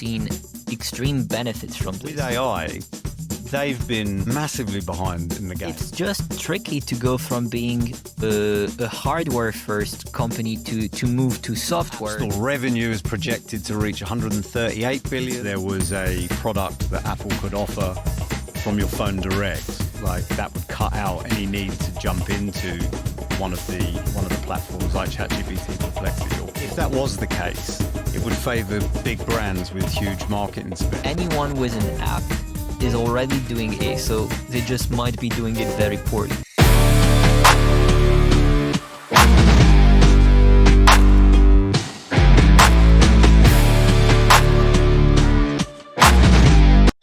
seen extreme benefits from this. With AI, they've been massively behind in the game. It's just tricky to go from being a hardware-first company to move to software. App Store revenue is projected to reach 138 billion. There was a product that Apple could offer from your phone direct, like that would cut out any need to jump into one of the platforms like ChatGPT, Perplexity. If that was the case, it would favour big brands with huge marketing spend. Anyone with an app is already doing ASO, they just might be doing it very poorly.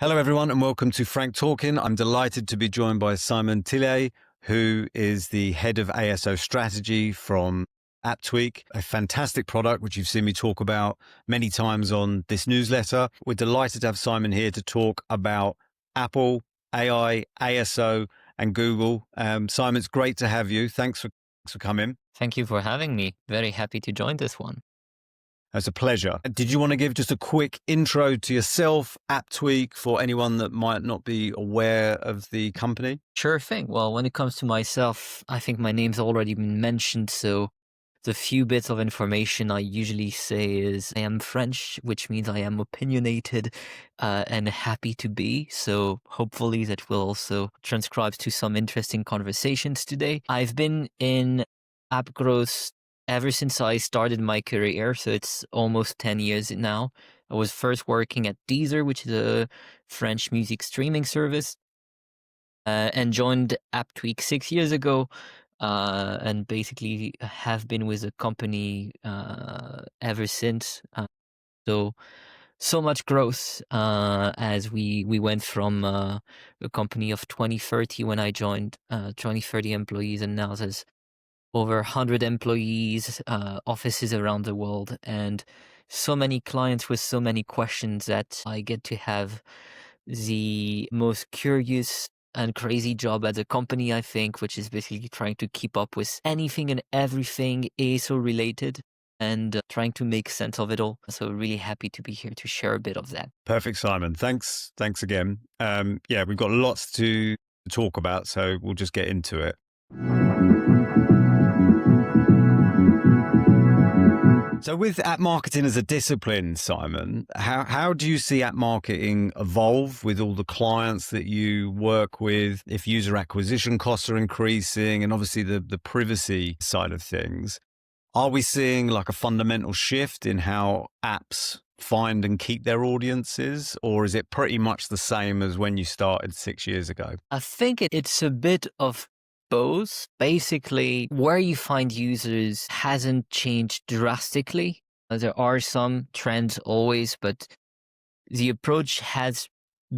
Hello everyone and welcome to Franc Talking. I'm delighted to be joined by Simon Thillay, who is the head of ASO strategy from AppTweak, a fantastic product which you've seen me talk about many times on this newsletter. We're delighted to have Simon here to talk about Apple, AI, ASO, and Google. Simon, it's great to have you. Thanks for coming. Thank you for having me. Very happy to join this one. It's a pleasure. Did you want to give just a quick intro to yourself, AppTweak, for anyone that might not be aware of the company? Sure thing. Well, when it comes to myself, I think my name's already been mentioned, so the few bits of information I usually say is I am French, which means I am opinionated and happy to be. So hopefully that will also transcribe to some interesting conversations today. I've been in app growth ever since I started my career, so it's almost 10 years now. I was first working at Deezer, which is a French music streaming service, and joined AppTweak 6 years ago. And basically have been with the company ever since. So much growth as we went from a company of 20-30 when I joined, 20-30 employees, and now there's over 100 employees, offices around the world, and so many clients with so many questions that I get to have the most curious and crazy job at the company, I think, which is basically trying to keep up with anything and everything ASO related and trying to make sense of it all. So really happy to be here to share a bit of that. Perfect, Simon. Thanks again. Yeah, we've got lots to talk about, so we'll just get into it. So with app marketing as a discipline, Simon, how do you see app marketing evolve with all the clients that you work with, if user acquisition costs are increasing and obviously the privacy side of things? Are we seeing like a fundamental shift in how apps find and keep their audiences, or is it pretty much the same as when you started 6 years ago? I think it's a bit of both. Basically, where you find users hasn't changed drastically. There are some trends always, but the approach has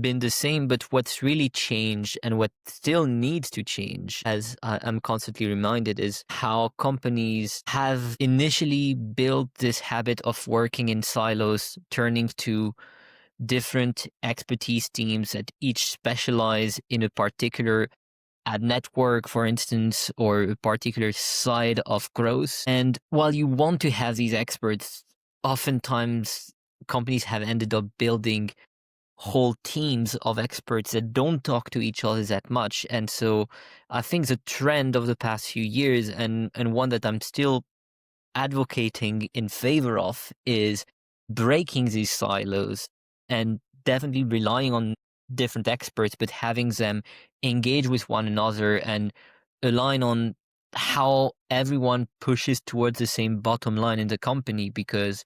been the same. But what's really changed and what still needs to change, as I'm constantly reminded, is how companies have initially built this habit of working in silos, turning to different expertise teams that each specialize in a particular ad network, for instance, or a particular side of growth. And while you want to have these experts, oftentimes companies have ended up building whole teams of experts that don't talk to each other that much. And so I think the trend of the past few years, and one that I'm still advocating in favor of, is breaking these silos and definitely relying on different experts, but having them engage with one another and align on how everyone pushes towards the same bottom line in the company, because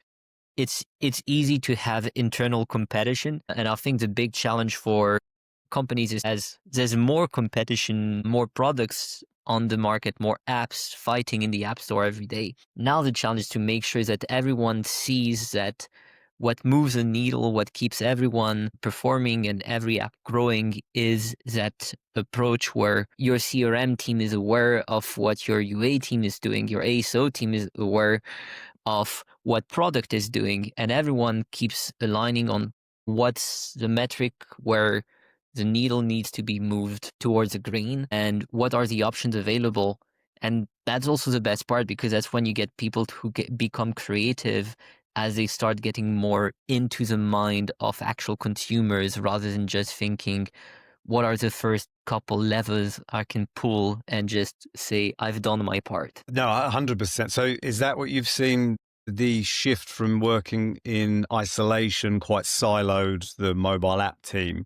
it's easy to have internal competition. And I think the big challenge for companies is, as there's more competition, more products on the market, more apps fighting in the App Store every day. Now the challenge is to make sure that everyone sees that what moves the needle, what keeps everyone performing and every app growing, is that approach where your CRM team is aware of what your UA team is doing, your ASO team is aware of what product is doing, and everyone keeps aligning on what's the metric where the needle needs to be moved towards the green and what are the options available. And that's also the best part, because that's when you get people who become creative as they start getting more into the mind of actual consumers rather than just thinking, what are the first couple levers I can pull and just say, I've done my part. No, 100%. So is that what you've seen, the shift from working in isolation, quite siloed, the mobile app team,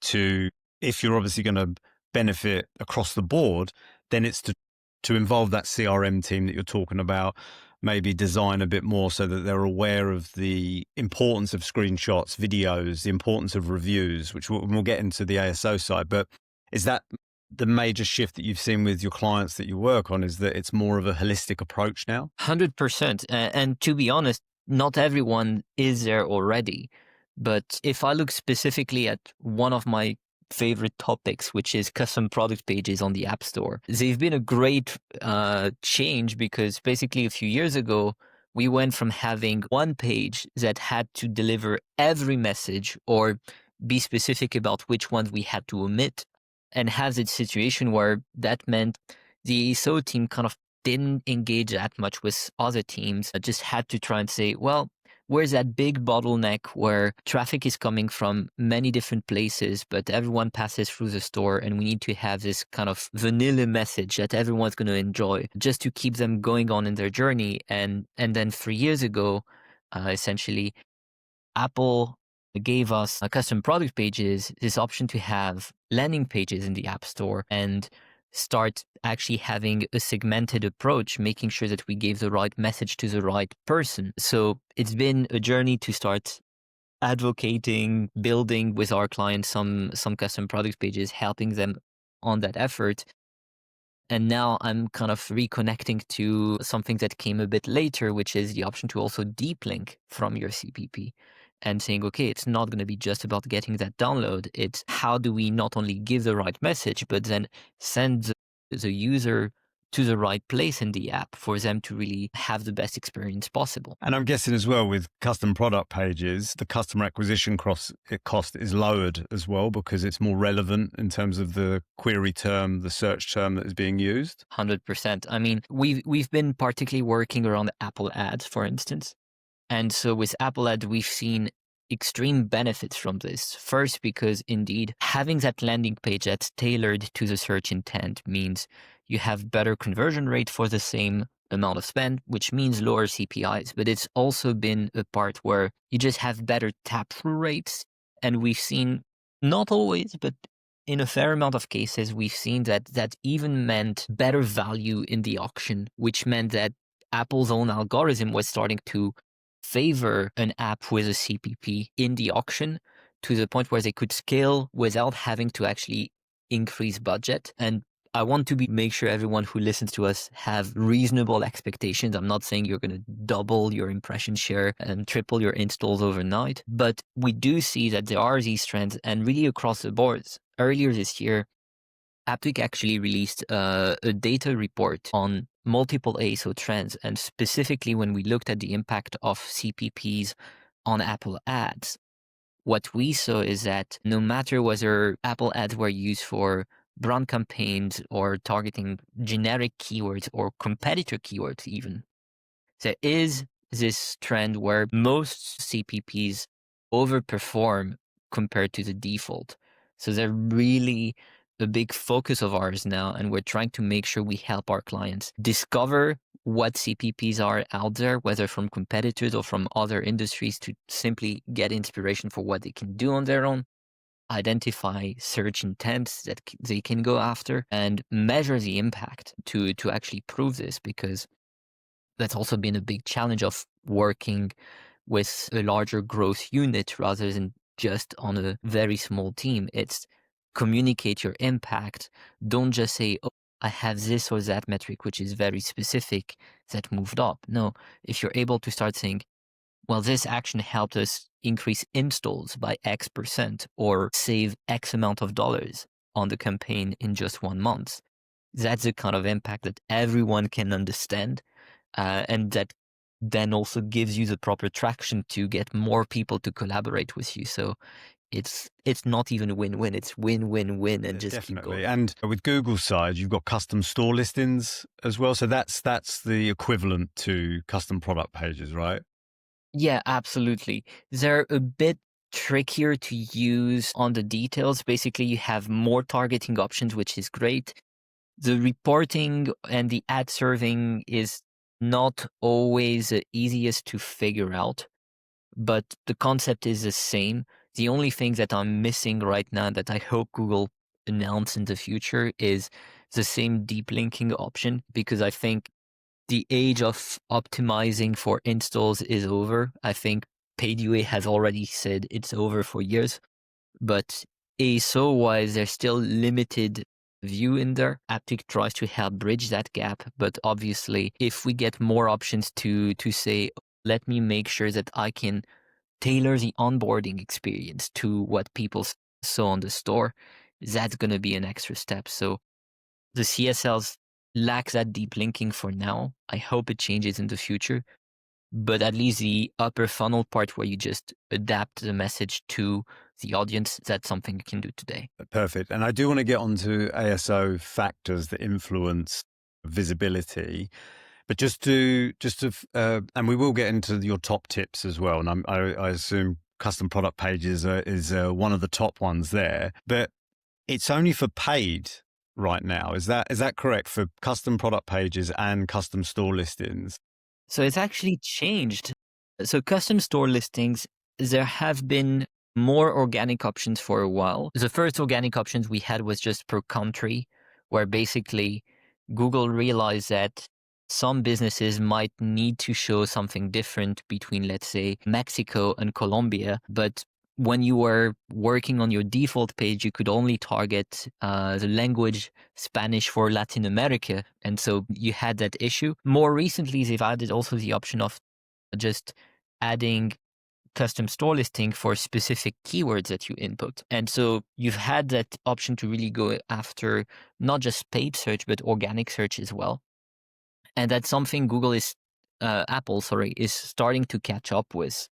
to if you're obviously going to benefit across the board, then it's to involve that CRM team that you're talking about, maybe design a bit more so that they're aware of the importance of screenshots, videos, the importance of reviews, which we'll get into the ASO side. But is that the major shift that you've seen with your clients that you work on, is that it's more of a holistic approach now? 100%. And to be honest, not everyone is there already. But if I look specifically at one of my favorite topics, which is custom product pages on the App Store, they've been a great change because basically a few years ago, we went from having one page that had to deliver every message or be specific about which ones we had to omit, and have this situation where that meant the ASO team kind of didn't engage that much with other teams. I just had to try and say, well, where's that big bottleneck where traffic is coming from many different places, but everyone passes through the store, and we need to have this kind of vanilla message that everyone's going to enjoy just to keep them going on in their journey. And then 3 years ago, essentially, Apple gave us custom product pages, this option to have landing pages in the App Store and start actually having a segmented approach, making sure that we gave the right message to the right person. So it's been a journey to start advocating, building with our clients some custom product pages, helping them on that effort. And now I'm kind of reconnecting to something that came a bit later, which is the option to also deep link from your CPP and saying, okay, it's not going to be just about getting that download. It's how do we not only give the right message, but then send the user to the right place in the app for them to really have the best experience possible. And I'm guessing as well with custom product pages, the customer acquisition cost is lowered as well because it's more relevant in terms of the query term, the search term that is being used. 100%. I mean, we've been particularly working around Apple ads, for instance. And so with Apple Ads, we've seen extreme benefits from this. First, because indeed having that landing page that's tailored to the search intent means you have better conversion rate for the same amount of spend, which means lower CPIs. But it's also been a part where you just have better tap through rates. And we've seen, not always, but in a fair amount of cases, we've seen that even meant better value in the auction, which meant that Apple's own algorithm was starting to favor an app with a CPP in the auction to the point where they could scale without having to actually increase budget. And I want to make sure everyone who listens to us have reasonable expectations. I'm not saying you're going to double your impression share and triple your installs overnight, but we do see that there are these trends and really across the boards. Earlier this year, AppTweak actually released a data report on multiple ASO trends, and specifically when we looked at the impact of CPPs on Apple ads, what we saw is that no matter whether Apple ads were used for brand campaigns or targeting generic keywords or competitor keywords even, there is this trend where most CPPs overperform compared to the default. So they're really a big focus of ours now, and we're trying to make sure we help our clients discover what CPPs are out there, whether from competitors or from other industries, to simply get inspiration for what they can do on their own, identify search intents that they can go after, and measure the impact to actually prove this, because that's also been a big challenge of working with a larger growth unit rather than just on a very small team. It's communicate your impact. Don't just say, oh, I have this or that metric, which is very specific, that moved up. No, if you're able to start saying, well, this action helped us increase installs by X% or save X amount of dollars on the campaign in just 1 month. That's the kind of impact that everyone can understand, and that then also gives you the proper traction to get more people to collaborate with you. So it's not even a win-win, it's win-win-win, and just keep Definitely. going. And with Google's side, you've got custom store listings as well. So that's the equivalent to custom product pages, right? Yeah, absolutely. They're a bit trickier to use on the details. Basically, you have more targeting options, which is great. The reporting and the ad serving is not always the easiest to figure out, but the concept is the same. The only thing that I'm missing right now that I hope Google announce in the future is the same deep linking option, because I think the age of optimizing for installs is over. I think paid UA has already said it's over for years, but ASO wise, there's still limited view in there. AppTweak tries to help bridge that gap, but obviously, if we get more options to say, let me make sure that I can tailor the onboarding experience to what people saw on the store, that's going to be an extra step. So the CSLs lack that deep linking for now. I hope it changes in the future, but at least the upper funnel part where you just adapt the message to the audience, that's something you can do today. Perfect. And I do want to get onto ASO factors that influence visibility. But and we will get into your top tips as well. And I assume custom product pages is one of the top ones there. But it's only for paid right now. Is that correct for custom product pages and custom store listings? So it's actually changed. So custom store listings, there have been more organic options for a while. The first organic options we had was just per country, where basically Google realized that some businesses might need to show something different between, let's say, Mexico and Colombia. But when you were working on your default page, you could only target the language Spanish for Latin America. And so you had that issue. More recently, they've added also the option of just adding custom store listing for specific keywords that you input. And so you've had that option to really go after not just paid search, but organic search as well. And that's something Apple, is starting to catch up with.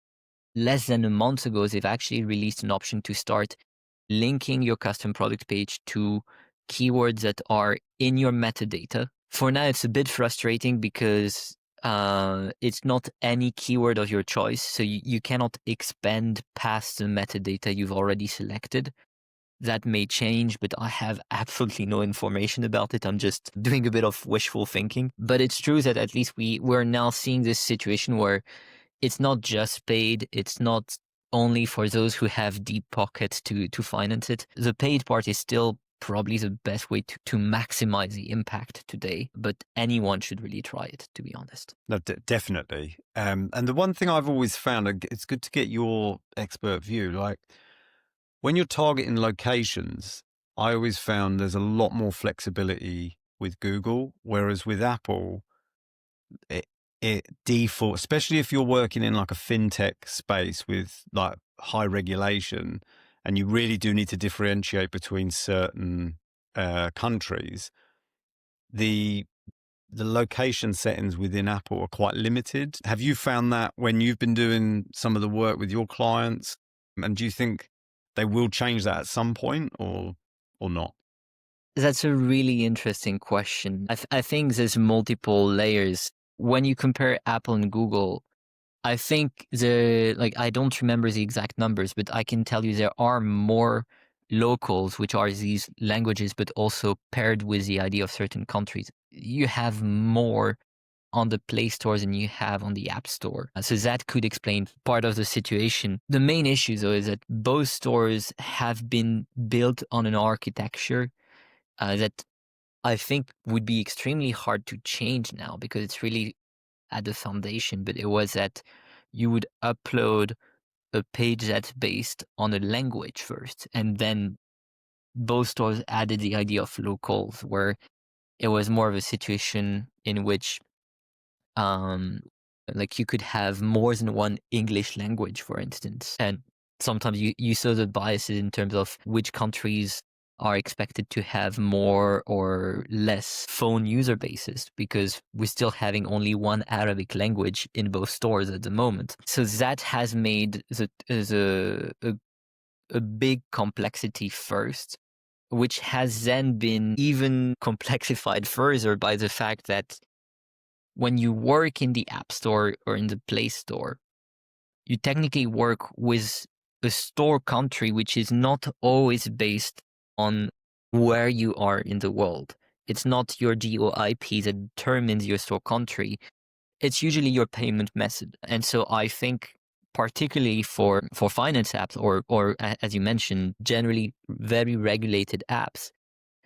Less than a month ago, they've actually released an option to start linking your custom product page to keywords that are in your metadata. For now, it's a bit frustrating because it's not any keyword of your choice. So you cannot expand past the metadata you've already selected. That may change, but I have absolutely no information about it. I'm just doing a bit of wishful thinking. But it's true that at least we're now seeing this situation where it's not just paid. It's not only for those who have deep pockets to finance it. The paid part is still probably the best way to maximize the impact today, but anyone should really try it, to be honest. No, definitely. And the one thing I've always found, it's good to get your expert view. Like when you're targeting locations, I always found there's a lot more flexibility with Google, whereas with Apple, it default, especially if you're working in like a fintech space with like high regulation, and you really do need to differentiate between certain countries. The location settings within Apple are quite limited. Have you found that when you've been doing some of the work with your clients? And do you think they will change that at some point or not? That's a really interesting question. I think there's multiple layers. When you compare Apple and Google, I think I don't remember the exact numbers, but I can tell you there are more locals, which are these languages, but also paired with the idea of certain countries. You have more on the Play Store than you have on the App Store. So that could explain part of the situation. The main issue, though, is that both stores have been built on an architecture that I think would be extremely hard to change now, because it's really at the foundation. But it was that you would upload a page that's based on a language first, and then both stores added the idea of locals, where it was more of a situation in which um you could have more than one English language, for instance. And sometimes you saw the biases in terms of which countries are expected to have more or less phone user bases, because we're still having only one Arabic language in both stores at the moment. So that has made a big complexity first, which has then been even complexified further by the fact that when you work in the App Store or in the Play Store, you technically work with a store country which is not always based on where you are in the world. It's not your GeoIP that determines your store country. It's usually your payment method. And so I think particularly for finance apps or as you mentioned, generally very regulated apps,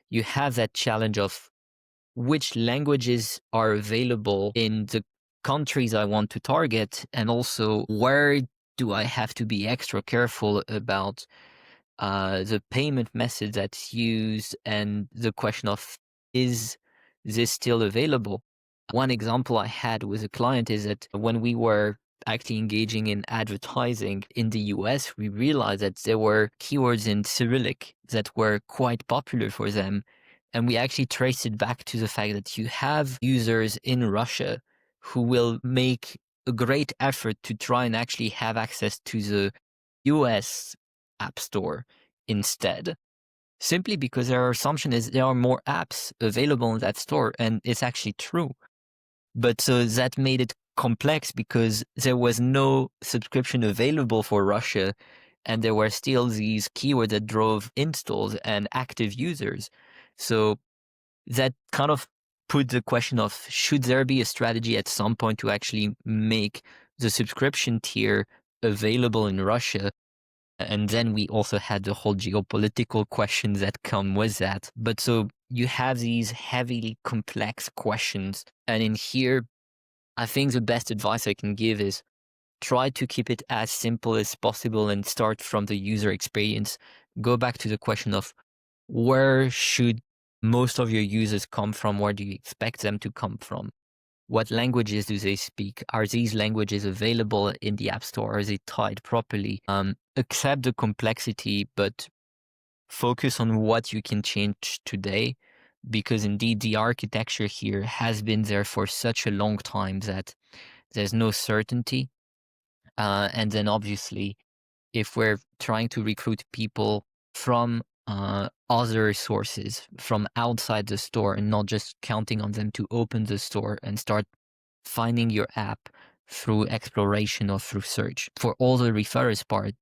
you have that challenge of which languages are available in the countries I want to target, and also where do I have to be extra careful about the payment method that's used and the question of is this still available? One example I had with a client is that when we were actually engaging in advertising in the US, we realized that there were keywords in Cyrillic that were quite popular for them. And we actually traced it back to the fact that you have users in Russia who will make a great effort to try and actually have access to the US App Store instead, simply because their assumption is there are more apps available in that store, and it's actually true. But so that made it complex because there was no subscription available for Russia, and there were still these keywords that drove installs and active users. So that kind of put the question of should there be a strategy at some point to actually make the subscription tier available in Russia. And then we also had the whole geopolitical questions that come with that. But so you have these heavily complex questions. And in here, I think the best advice I can give is try to keep it as simple as possible and start from the user experience. Go back to the question of where should most of your users come from? Where do you expect them to come from? What languages do they speak? Are these languages available in the App Store? Are they tied properly? Accept the complexity, but focus on what you can change today, because indeed the architecture here has been there for such a long time that there's no certainty. And then obviously, if we're trying to recruit people from other sources, from outside the store, and not just counting on them to open the store and start finding your app through exploration or through search. For all the referrers part,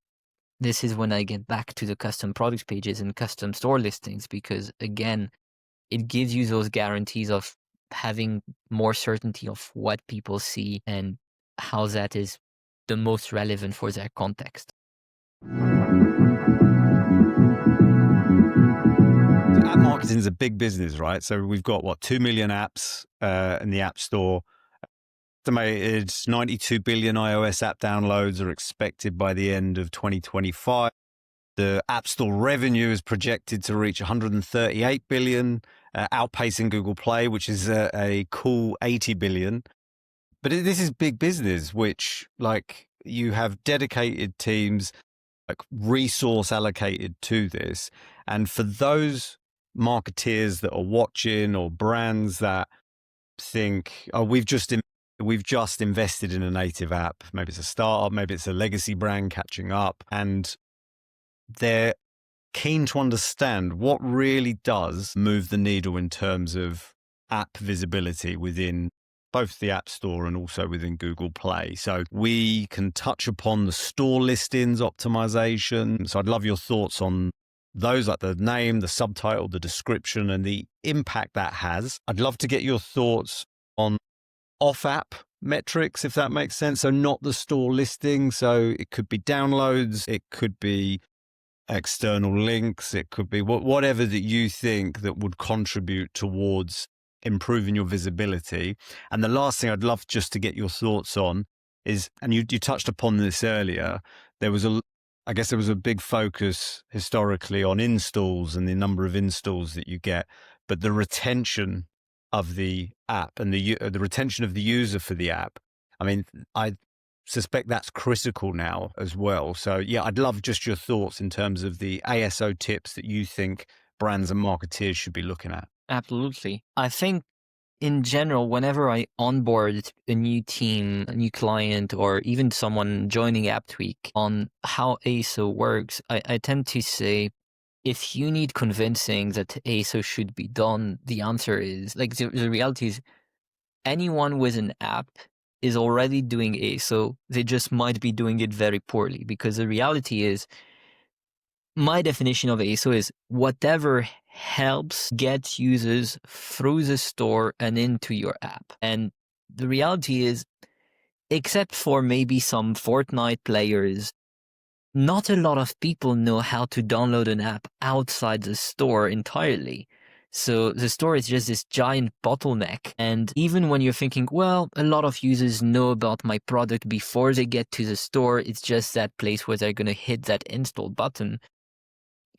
this is when I get back to the custom product pages and custom store listings, because again, it gives you those guarantees of having more certainty of what people see and how that is the most relevant for their context. App marketing is a big business, right? So we've got 2 million apps in the App Store. Estimated 92 billion iOS app downloads are expected by the end of 2025. The App Store revenue is projected to reach 138 billion, outpacing Google Play, which is a cool 80 billion. But this is big business, which you have dedicated teams, resource allocated to this. And for those marketeers that are watching, or brands that think, oh, we've just invested in a native app, maybe it's a startup, maybe it's a legacy brand catching up, and they're keen to understand what really does move the needle in terms of app visibility within both the App Store and also within Google Play. So we can touch upon the store listings optimization. So I'd love your thoughts on those, like the name, the subtitle, the description, and the impact that has. I'd love to get your thoughts on off-app metrics, if that makes sense. So not the store listing. So it could be downloads, it could be external links, it could be whatever that you think that would contribute towards improving your visibility. And the last thing I'd love just to get your thoughts on is, and you touched upon this earlier, I guess there was a big focus historically on installs and the number of installs that you get, but the retention of the app and the retention of the user for the app. I mean, I suspect that's critical now as well. So yeah, I'd love just your thoughts in terms of the ASO tips that you think brands and marketeers should be looking at. Absolutely. I think in general, whenever I onboard a new team, a new client, or even someone joining AppTweak on how ASO works, I tend to say, if you need convincing that ASO should be done, the answer is, the reality is anyone with an app is already doing ASO, they just might be doing it very poorly, because the reality is, my definition of ASO is whatever helps get users through the store and into your app. And the reality is, except for maybe some Fortnite players, not a lot of people know how to download an app outside the store entirely. So the store is just this giant bottleneck. And even when you're thinking, well, a lot of users know about my product before they get to the store, it's just that place where they're going to hit that install button.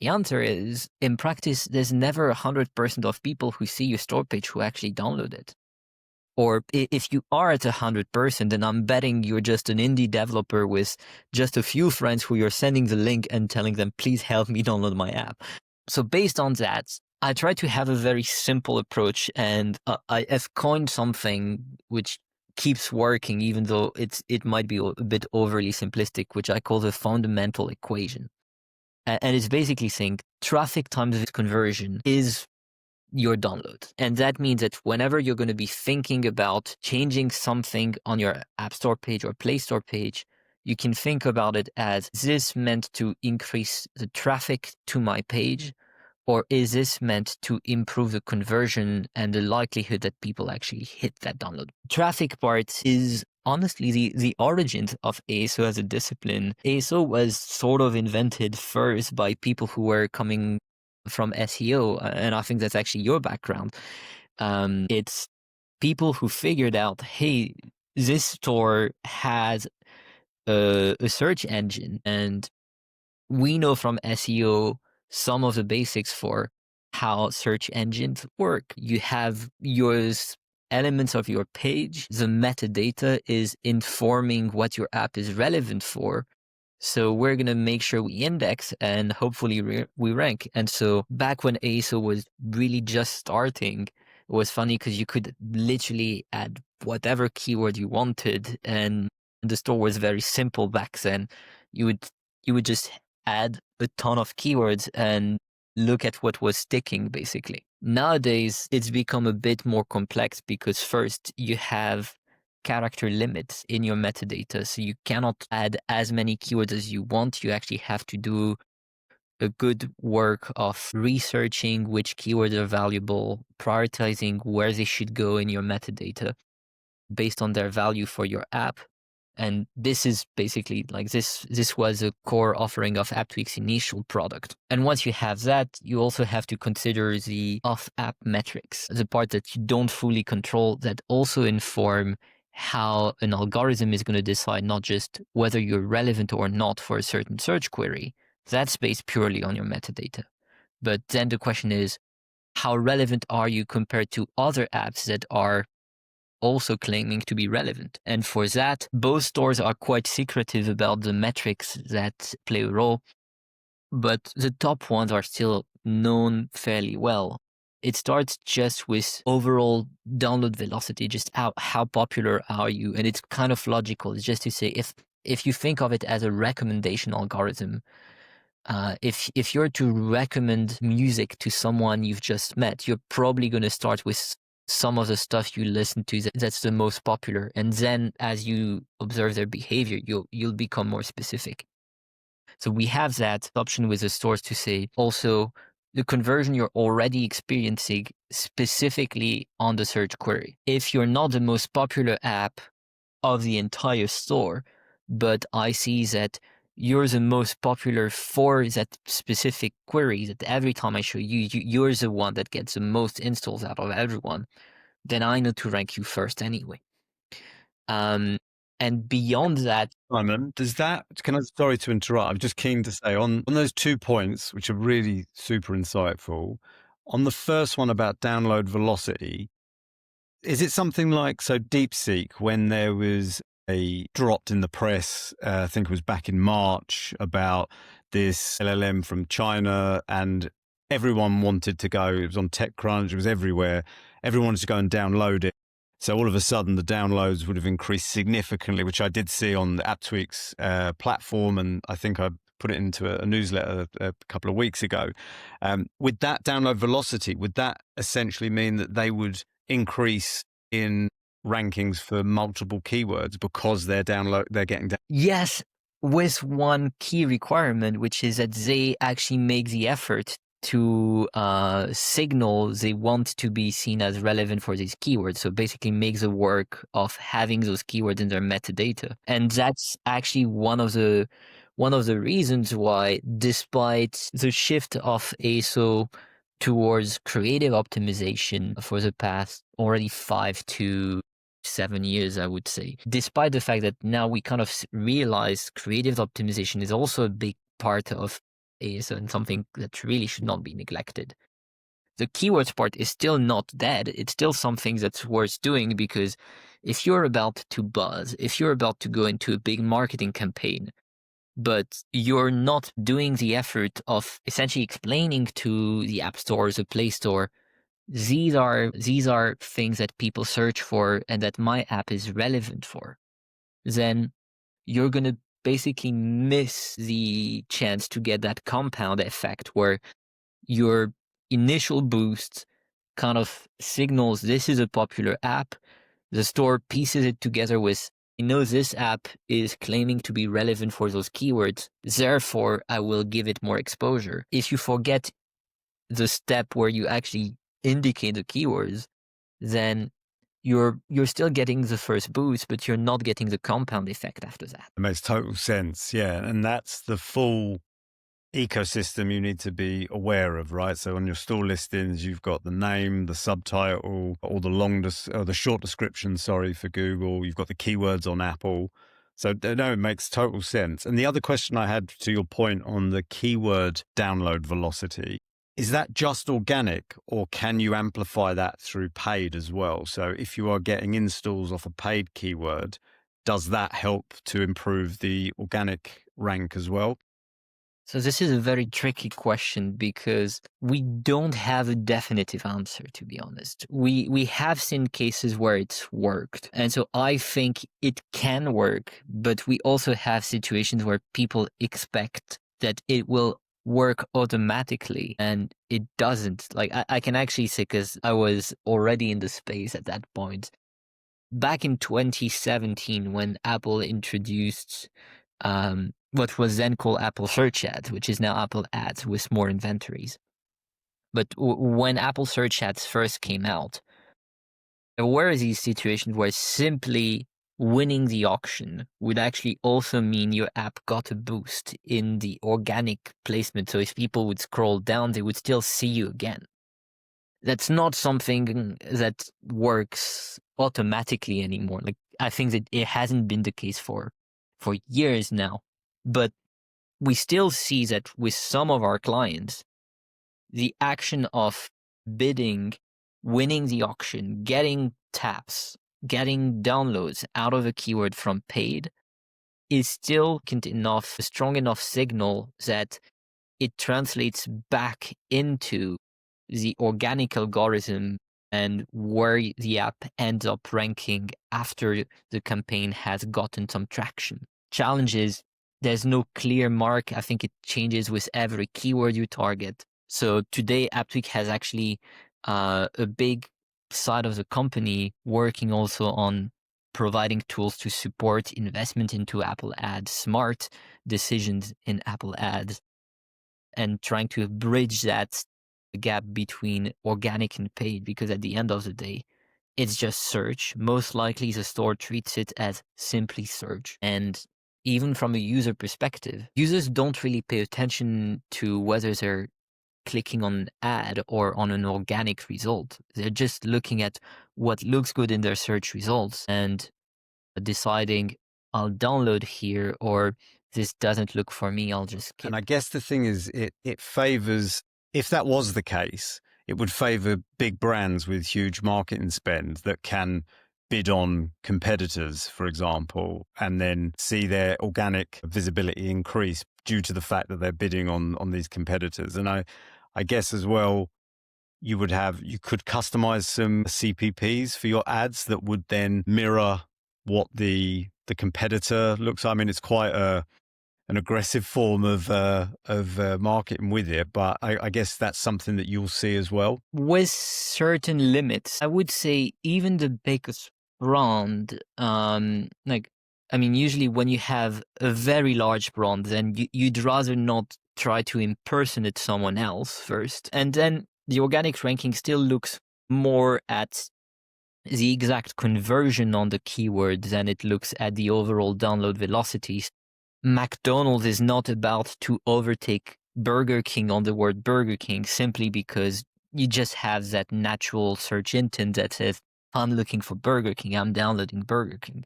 The answer is, in practice, there's never 100% of people who see your store page who actually download it. Or if you are at 100%, then I'm betting you're just an indie developer with just a few friends who you're sending the link and telling them, please help me download my app. So based on that, I try to have a very simple approach, and I have coined something which keeps working, even though it might be a bit overly simplistic, which I call the fundamental equation. And it's basically saying traffic times conversion is your download. And that means that whenever you're going to be thinking about changing something on your App Store page or Play Store page, you can think about it as, is this meant to increase the traffic to my page? Or is this meant to improve the conversion and the likelihood that people actually hit that download? Traffic part is honestly the origins of ASO as a discipline. ASO was sort of invented first by people who were coming from SEO, and I think that's actually your background. It's people who figured out, hey, this store has a search engine, and we know from SEO some of the basics for how search engines work. You have your elements of your page. The metadata is informing what your app is relevant for. So we're going to make sure we index and hopefully we rank. And so back when ASO was really just starting, it was funny because you could literally add whatever keyword you wanted, and the store was very simple back then. You would just add a ton of keywords and look at what was sticking, basically. Nowadays, it's become a bit more complex because first you have character limits in your metadata. So you cannot add as many keywords as you want. You actually have to do a good work of researching which keywords are valuable, prioritizing where they should go in your metadata based on their value for your app. And this is basically like this was a core offering of AppTweak's initial product. And once you have that, you also have to consider the off-app metrics, the part that you don't fully control, that also inform how an algorithm is going to decide not just whether you're relevant or not for a certain search query. That's based purely on your metadata. But then the question is, how relevant are you compared to other apps that are also claiming to be relevant? And for that, both stores are quite secretive about the metrics that play a role, but the top ones are still known fairly well. It starts just with overall download velocity, just how popular are you? And it's kind of logical. It's just to say, if you think of it as a recommendation algorithm, if you're to recommend music to someone you've just met, you're probably going to start with some of the stuff you listen to that's the most popular, and then as you observe their behavior, you'll become more specific. So we have that option with the stores to say also the conversion you're already experiencing specifically on the search query. If you're not the most popular app of the entire store, but I see that you're the most popular for that specific query, that every time I show you, you're the one that gets the most installs out of everyone, then I know to rank you first anyway. And beyond that, Simon, sorry to interrupt. I'm just keen to say on those 2 points, which are really super insightful. On the first one about download velocity, is it something like, so DeepSeek, when there was a dropped in the press, I think it was back in March, about this LLM from China, and everyone wanted to go, it was on TechCrunch, it was everywhere, everyone wanted to go and download it. So all of a sudden the downloads would have increased significantly, which I did see on the AppTweak's platform, and I think I put it into a newsletter a couple of weeks ago. With that download velocity, would that essentially mean that they would increase in rankings for multiple keywords because they're getting down. Yes, with one key requirement, which is that they actually make the effort to signal they want to be seen as relevant for these keywords. So basically make the work of having those keywords in their metadata. And that's actually one of the reasons why, despite the shift of ASO towards creative optimization for the past already 5 to 7 years, I would say, despite the fact that now we kind of realize creative optimization is also a big part of ASO and something that really should not be neglected. The keywords part is still not dead. It's still something that's worth doing, because if you're about to buzz, if you're about to go into a big marketing campaign, but you're not doing the effort of essentially explaining to the App Store or the Play Store, these are things that people search for and that my app is relevant for, then you're going to basically miss the chance to get that compound effect where your initial boost kind of signals this is a popular app. The store pieces it together with, I know this app is claiming to be relevant for those keywords, therefore I will give it more exposure. If you forget the step where you actually indicate the keywords, then you're still getting the first boost, but you're not getting the compound effect after that. It makes total sense. Yeah. And that's the full ecosystem you need to be aware of, right? So on your store listings, you've got the name, the subtitle, or the short description, sorry, for Google. You've got the keywords on Apple. So no, it makes total sense. And the other question I had, to your point on the keyword download velocity, is that just organic, or can you amplify that through paid as well? So if you are getting installs off a paid keyword, does that help to improve the organic rank as well? So this is a very tricky question because we don't have a definitive answer, to be honest. We have seen cases where it's worked. And so I think it can work, but we also have situations where people expect that it will work automatically and it doesn't. Like I can actually say, because I was already in the space at that point. Back in 2017, when Apple introduced what was then called Apple Search Ads, which is now Apple Ads with more inventories. But when Apple Search Ads first came out, there were these situations where simply winning the auction would actually also mean your app got a boost in the organic placement. So if people would scroll down, they would still see you again. That's not something that works automatically anymore. Like, I think that it hasn't been the case for years now. But we still see that with some of our clients, the action of bidding, winning the auction, getting taps, getting downloads out of a keyword from paid is still a strong enough signal that it translates back into the organic algorithm and where the app ends up ranking after the campaign has gotten some traction. Challenge is there's no clear mark. I think it changes with every keyword you target. So today, AppTweak has actually a big side of the company working also on providing tools to support investment into Apple Ads, smart decisions in Apple Ads, and trying to bridge that gap between organic and paid, because at the end of the day, it's just search. Most likely the store treats it as simply search. And even from a user perspective, users don't really pay attention to whether they're clicking on an ad or on an organic result. They're just looking at what looks good in their search results and deciding, I'll download here, or this doesn't look for me, I'll just skip. And I guess the thing is, it favors, if that was the case, it would favor big brands with huge marketing spend that can bid on competitors, for example, and then see their organic visibility increase due to the fact that they're bidding on these competitors. And I guess as well, you could customize some CPPs for your ads that would then mirror what the competitor looks like. I mean, it's quite an aggressive form of marketing with it, but I guess that's something that you'll see as well. With certain limits, I would say even the biggest brand, usually when you have a very large brand, then you'd rather not try to impersonate someone else first. And then the organic ranking still looks more at the exact conversion on the keyword than it looks at the overall download velocities. McDonald's is not about to overtake Burger King on the word Burger King simply because you just have that natural search intent that says, I'm looking for Burger King, I'm downloading Burger King.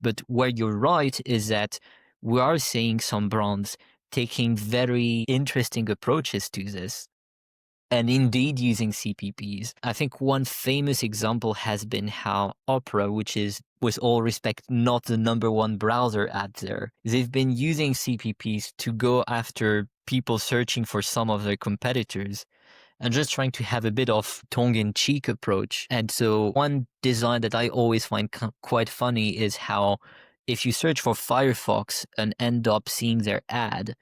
But where you're right is that we are seeing some brands taking very interesting approaches to this and indeed using CPPs. I think one famous example has been how Opera, which is, with all respect, not the number one browser out there, they've been using CPPs to go after people searching for some of their competitors and just trying to have a bit of tongue-in-cheek approach. And so one design that I always find quite funny is how if you search for Firefox and end up seeing their ad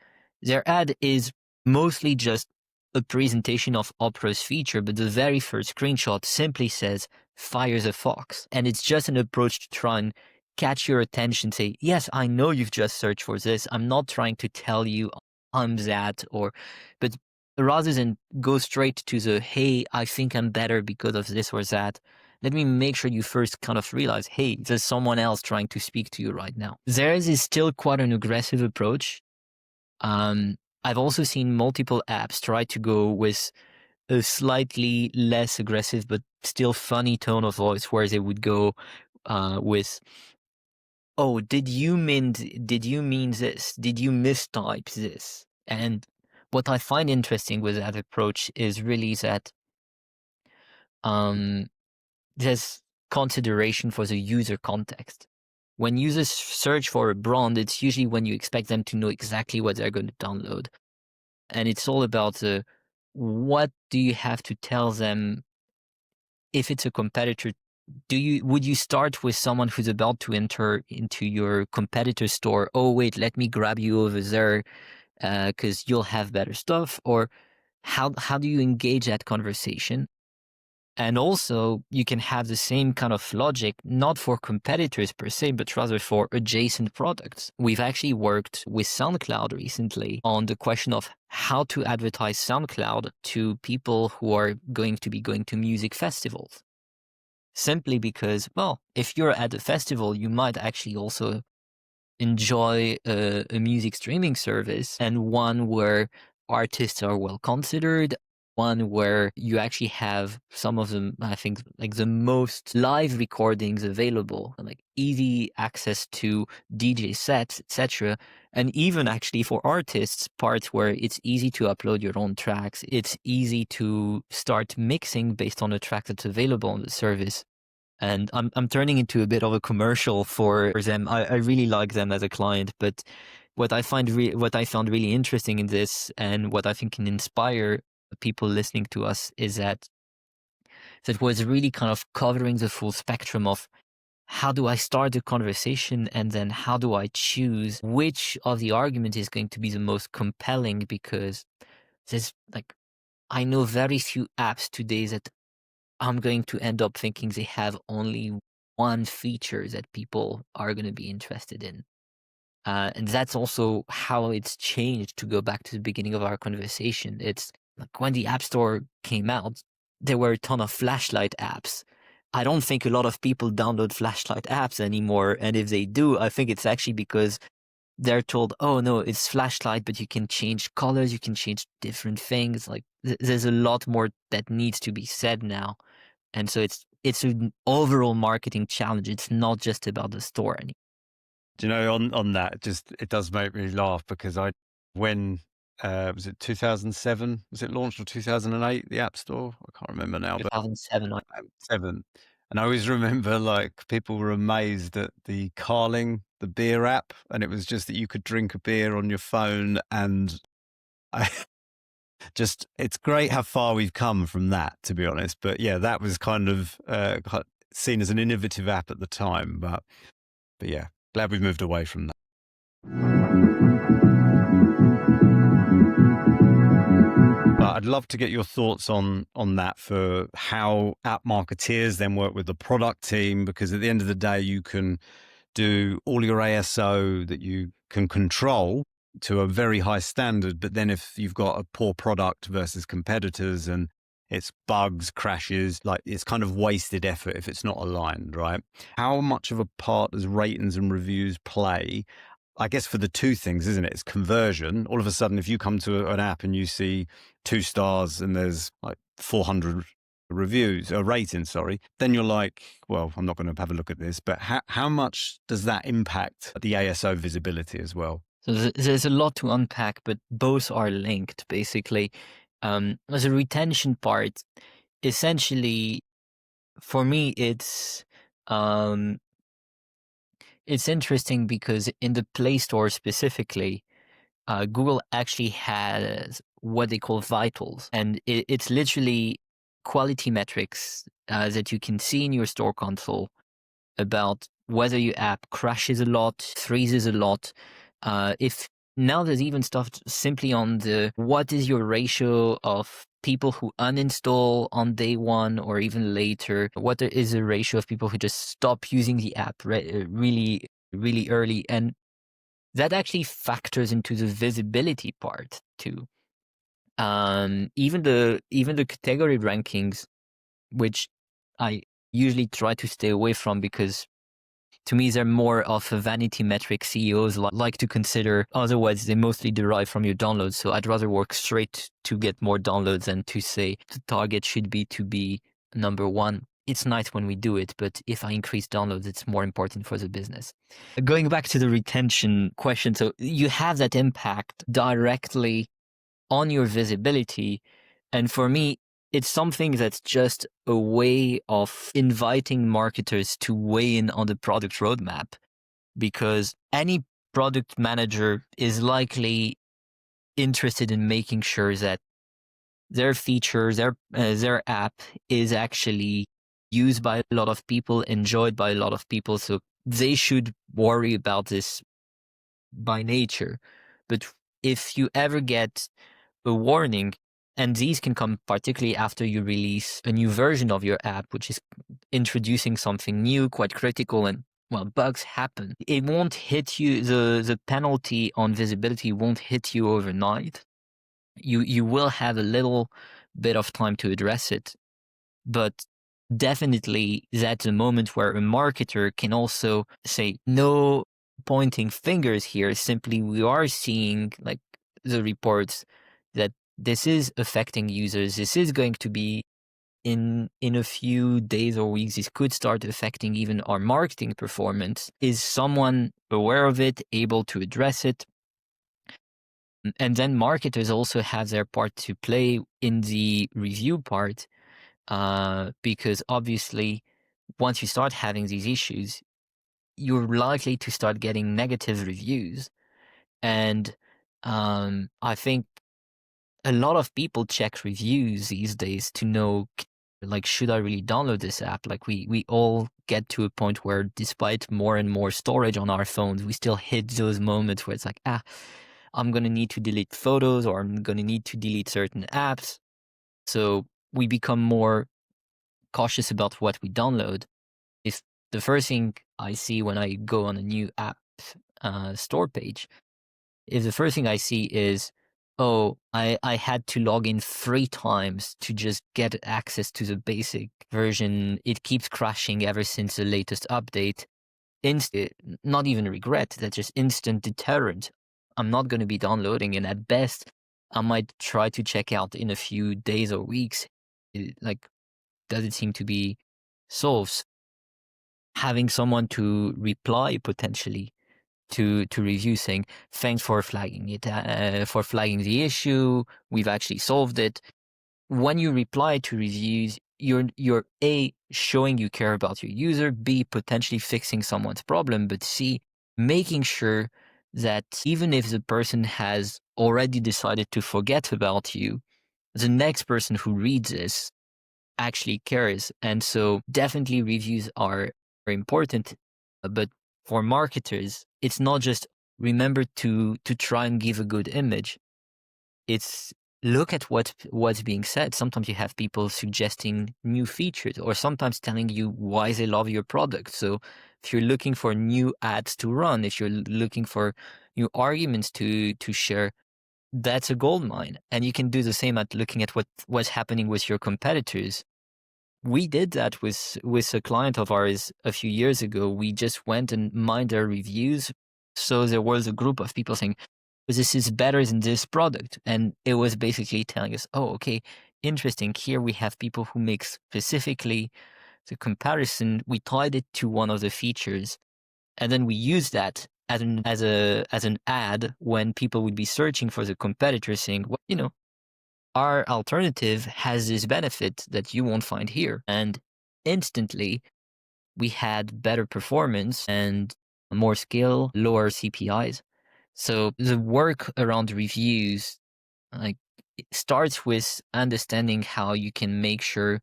is mostly just a presentation of Opera's feature, but the very first screenshot simply says, fires a fox. And it's just an approach to try and catch your attention, say, yes, I know you've just searched for this. I'm not trying to tell you I'm that, but rather than go straight to the, hey, I think I'm better because of this or that, let me make sure you first kind of realize, hey, there's someone else trying to speak to you right now. Theirs is still quite an aggressive approach. I've also seen multiple apps try to go with a slightly less aggressive but still funny tone of voice where they would go with, oh, did you mean this? Did you mistype this? And what I find interesting with that approach is really that there's consideration for the user context. When users search for a brand, it's usually when you expect them to know exactly what they're going to download. And it's all about what do you have to tell them if it's a competitor. Would you start with someone who's about to enter into your competitor store? Oh, wait, let me grab you over there because you'll have better stuff. Or how do you engage that conversation? And also, you can have the same kind of logic, not for competitors per se, but rather for adjacent products. We've actually worked with SoundCloud recently on the question of how to advertise SoundCloud to people who are going to be going to music festivals. Simply because, well, if you're at a festival, you might actually also enjoy a music streaming service, and one where artists are well considered, one where you actually have some of them, I think, like the most live recordings available, like easy access to DJ sets, etc. And even actually for artists, parts where it's easy to upload your own tracks, it's easy to start mixing based on a track that's available on the service. And I'm turning into a bit of a commercial for them. I really like them as a client, but what I found really interesting in this, and what I think can inspire people listening to us, is that was really kind of covering the full spectrum of how do I start the conversation, and then how do I choose which of the argument is going to be the most compelling, because there's I know very few apps today that I'm going to end up thinking they have only one feature that people are going to be interested in. And that's also how it's changed, to go back to the beginning of our conversation. It's like when the App Store came out, there were a ton of flashlight apps. I don't think a lot of people download flashlight apps anymore. And if they do, I think it's actually because they're told, oh no, it's flashlight, but you can change colors, you can change different things. Like there's a lot more that needs to be said now. And so it's an overall marketing challenge. It's not just about the store anymore. Do you know, on that, just it does make me laugh because when was it 2007? Was it launched, or 2008? The App Store? I can't remember now, but 2007. 7. And I always remember, like, people were amazed at the Carling, the beer app, and it was just that you could drink a beer on your phone, and I it's great how far we've come from that, to be honest. But yeah, that was kind of seen as an innovative app at the time, but yeah, glad we've moved away from that. I'd love to get your thoughts on that for how app marketeers then work with the product team, because at the end of the day, you can do all your ASO that you can control to a very high standard. But then if you've got a poor product versus competitors and it's bugs, crashes, like it's kind of wasted effort if it's not aligned, right? How much of a part does ratings and reviews play? I guess for the two things, isn't it? It's conversion. All of a sudden, if you come to an app and you see 2 stars and there's like 400 reviews or ratings, sorry, then you're like, well, I'm not going to have a look at this. But how much does that impact the ASO visibility as well? So there's a lot to unpack, but both are linked basically. As a retention part, essentially, for me, it's interesting because in the Play Store specifically, Google actually has what they call vitals, and it's literally quality metrics that you can see in your store console about whether your app crashes a lot, freezes a lot. If now there's even stuff simply on the what is your ratio of people who uninstall on day one or even later? What is the ratio of people who just stop using the app really, really early? And that actually factors into the visibility part too. Even the category rankings, which I usually try to stay away from because to me they're more of a vanity metric CEOs like to consider. Otherwise, they mostly derive from your downloads. So I'd rather work straight to get more downloads than to say the target should be to be number one. It's nice when we do it, but if I increase downloads, it's more important for the business. Going back to the retention question, so you have that impact directly on your visibility. And for me, it's something that's just a way of inviting marketers to weigh in on the product roadmap, because any product manager is likely interested in making sure that their features, their app is actually used by a lot of people, enjoyed by a lot of people. So they should worry about this by nature. But if you ever get a warning, and these can come particularly after you release a new version of your app, which is introducing something new, quite critical, and well, bugs happen. It won't hit you, the penalty on visibility won't hit you overnight. You will have a little bit of time to address it, but definitely that's a moment where a marketer can also say, no pointing fingers here, simply we are seeing like the reports that this is affecting users. This is going to be in a few days or weeks, this could start affecting even our marketing performance. Is someone aware of it, able to address it? And then marketers also have their part to play in the review part, because obviously once you start having these issues, you're likely to start getting negative reviews. And I think a lot of people check reviews these days to know, like, should I really download this app? Like we all get to a point where despite more and more storage on our phones, we still hit those moments where it's like, I'm going to need to delete photos, or I'm going to need to delete certain apps. So we become more cautious about what we download. If the first thing I see when I go on a new app store page, if the first thing I see is, oh, I had to log in 3 times to just get access to the basic version. It keeps crashing ever since the latest update. Not even regret, that's just instant deterrent. I'm not going to be downloading, and at best, I might try to check out in a few days or weeks. Like, does it seem to be solved? Having someone to reply potentially to review saying, thanks for flagging it, for flagging the issue, we've actually solved it. When you reply to reviews, you're A, showing you care about your user, B, potentially fixing someone's problem, but C, making sure that even if the person has already decided to forget about you, the next person who reads this actually cares. And so definitely reviews are important, but for marketers, it's not just remember to try and give a good image. It's look at what's being said. Sometimes you have people suggesting new features or sometimes telling you why they love your product. So if you're looking for new ads to run, if you're looking for new arguments to share, that's a gold mine. And you can do the same at looking at what's happening with your competitors. We did that with a client of ours a few years ago. We just went and mined their reviews. So there was a group of people saying, this is better than this product. And it was basically telling us, oh, okay, interesting. Here we have people who make specifically the comparison. We tied it to one of the features. And then we used that as an ad when people would be searching for the competitor saying, well, our alternative has this benefit that you won't find here. And instantly we had better performance and more skill, lower CPIs. So the work around reviews, like, it starts with understanding how you can make sure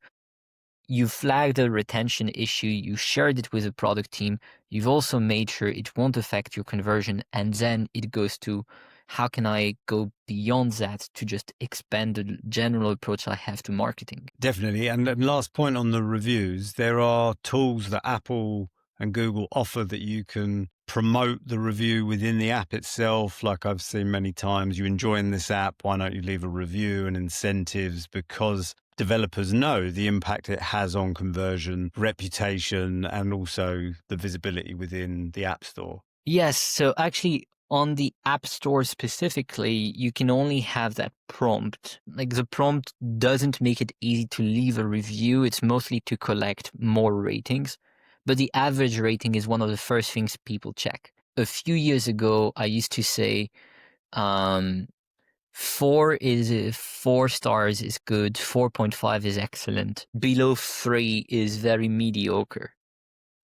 you flagged a retention issue, you shared it with the product team, you've also made sure it won't affect your conversion, and then it goes to how can I go beyond that to just expand the general approach I have to marketing. Definitely. And last point on the reviews, there are tools that Apple and Google offer that you can promote the review within the app itself. Like I've seen many times, you enjoying this app, why don't you leave a review, and incentives, because developers know the impact it has on conversion, reputation, and also the visibility within the App Store. Yes, so actually on the App Store specifically, you can only have that prompt. Like, the prompt doesn't make it easy to leave a review. It's mostly to collect more ratings. But the average rating is one of the first things people check. A few years ago, I used to say, 4 stars is good, 4.5 is excellent. Below 3 is very mediocre.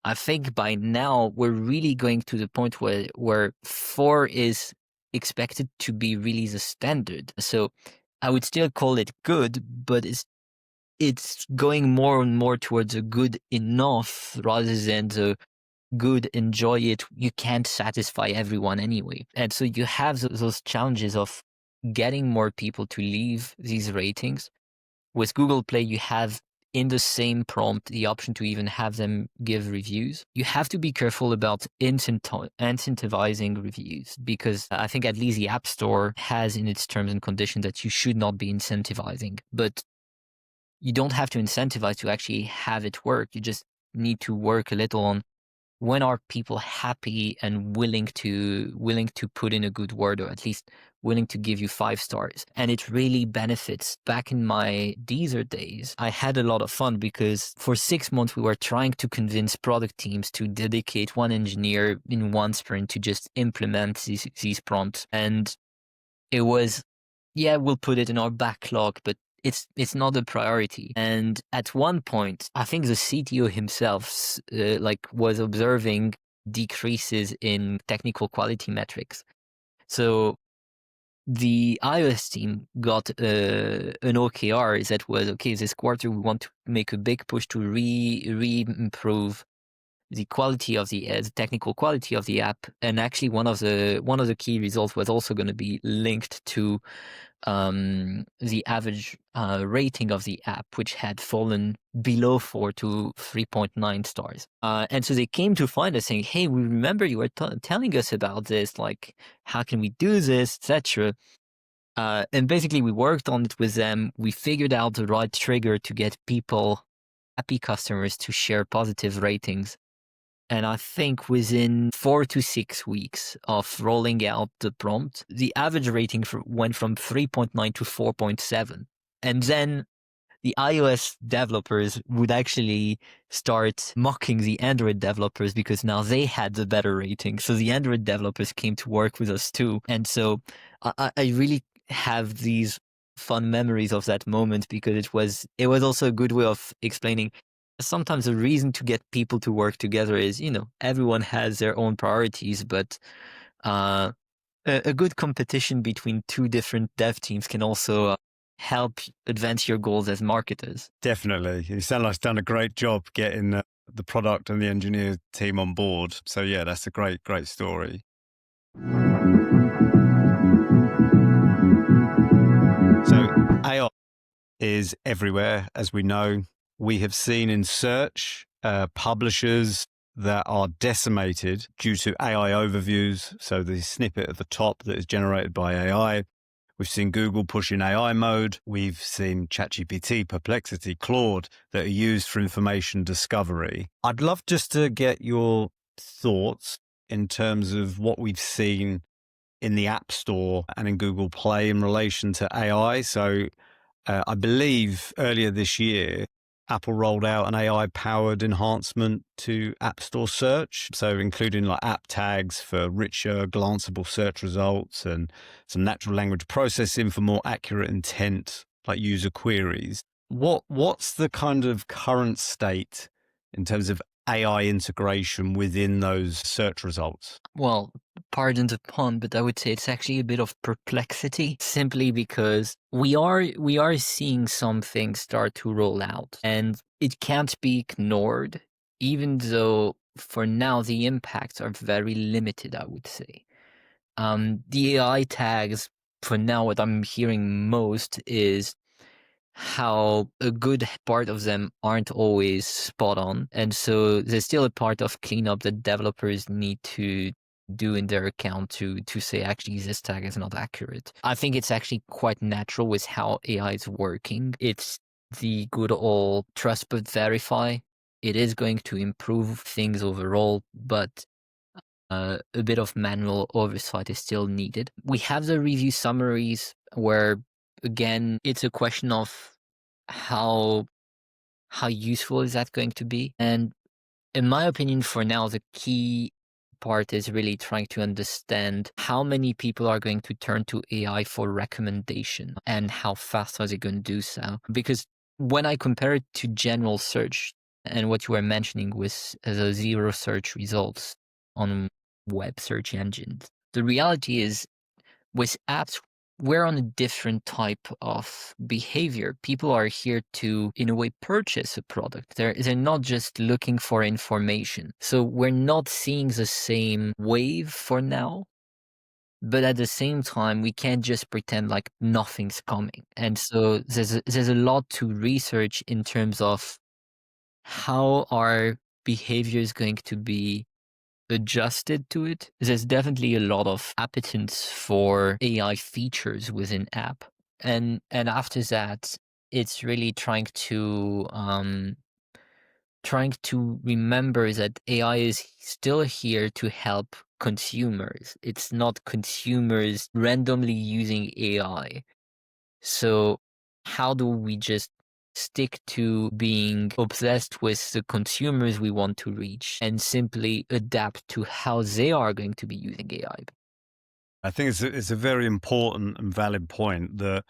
I think by now we're really going to the point where 4 is expected to be really the standard. So I would still call it good, but it's going more and more towards a good enough rather than the good, enjoy it. You can't satisfy everyone anyway. And so you have those challenges of getting more people to leave these ratings. With Google Play, you have in the same prompt the option to even have them give reviews. You have to be careful about incentivizing reviews, because I think at least the App Store has in its terms and conditions that you should not be incentivizing. But you don't have to incentivize to actually have it work. You just need to work a little on when are people happy and willing to put in a good word, or at least willing to give you 5 stars. And it really benefits. Back in my Deezer days, I had a lot of fun because for 6 months we were trying to convince product teams to dedicate one engineer in one sprint to just implement these prompts. And it was, yeah, we'll put it in our backlog, but it's not a priority. And at one point, I think the CTO himself was observing decreases in technical quality metrics. So the iOS team got an OKR that was, okay, this quarter we want to make a big push to re-improve the quality of the technical quality of the app. And actually one of the key results was also going to be linked to the average rating of the app, which had fallen below 4 to 3.9 stars. And so they came to find us saying, hey, we remember you were telling us about this, like, how can we do this, etc. And basically we worked on it with them. We figured out the right trigger to get people, happy customers, to share positive ratings. And I think within 4 to 6 weeks of rolling out the prompt, the average rating went from 3.9 to 4.7. And then the iOS developers would actually start mocking the Android developers because now they had the better rating. So the Android developers came to work with us too. And so I really have these fun memories of that moment, because it was also a good way of explaining sometimes the reason to get people to work together is, everyone has their own priorities, but a good competition between 2 different dev teams can also help advance your goals as marketers. Definitely. You sound like you've done a great job getting the product and the engineer team on board. So yeah, that's a great, great story. So AI is everywhere, as we know. We have seen in search publishers that are decimated due to AI overviews. So the snippet at the top that is generated by AI. We've seen Google push in AI mode. We've seen ChatGPT, Perplexity, Claude that are used for information discovery. I'd love just to get your thoughts in terms of what we've seen in the App Store and in Google Play in relation to AI. So I believe earlier this year, Apple rolled out an AI-powered enhancement to App Store search. So including like app tags for richer, glanceable search results and some natural language processing for more accurate intent, like user queries. What's the kind of current state in terms of AI integration within those search results? Well, pardon the pun, but I would say it's actually a bit of perplexity, simply because we are seeing some things start to roll out, and it can't be ignored, even though for now the impacts are very limited, I would say. The AI tags, for now, what I'm hearing most is how a good part of them aren't always spot on. And so there's still a part of cleanup that developers need to do in their account to say actually this tag is not accurate. I think it's actually quite natural with how AI is working. It's the good old trust but verify. It is going to improve things overall, but a bit of manual oversight is still needed. We have the review summaries where, again, it's a question of how useful is that going to be. And in my opinion, for now, the key part is really trying to understand how many people are going to turn to AI for recommendation and how fast are they going to do so. Because when I compare it to general search and what you were mentioning with the zero search results on web search engines, the reality is with apps, we're on a different type of behavior. People are here to, in a way, purchase a product. They're not just looking for information. So we're not seeing the same wave for now. But at the same time, we can't just pretend like nothing's coming. And so there's a lot to research in terms of how our behavior is going to be adjusted to it. There's definitely a lot of appetence for AI features within app. And after that, it's really trying to remember that AI is still here to help consumers. It's not consumers randomly using AI. So how do we just stick to being obsessed with the consumers we want to reach and simply adapt to how they are going to be using AI? I think it's a very important and valid point that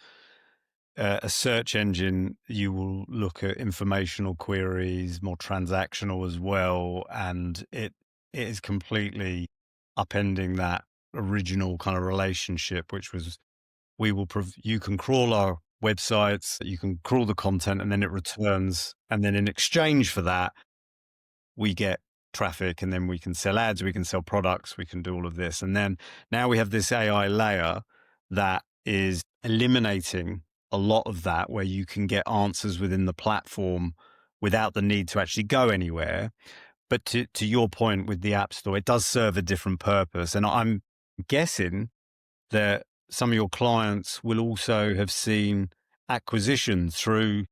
a search engine, you will look at informational queries, more transactional as well, and it is completely upending that original kind of relationship, which was you can crawl our websites, you can crawl the content, and then it returns, and then in exchange for that, we get traffic, and then we can sell ads, we can sell products, we can do all of this. And then now we have this AI layer that is eliminating a lot of that, where you can get answers within the platform without the need to actually go anywhere. But to your point with the App Store, it does serve a different purpose. And I'm guessing that some of your clients will also have seen acquisition through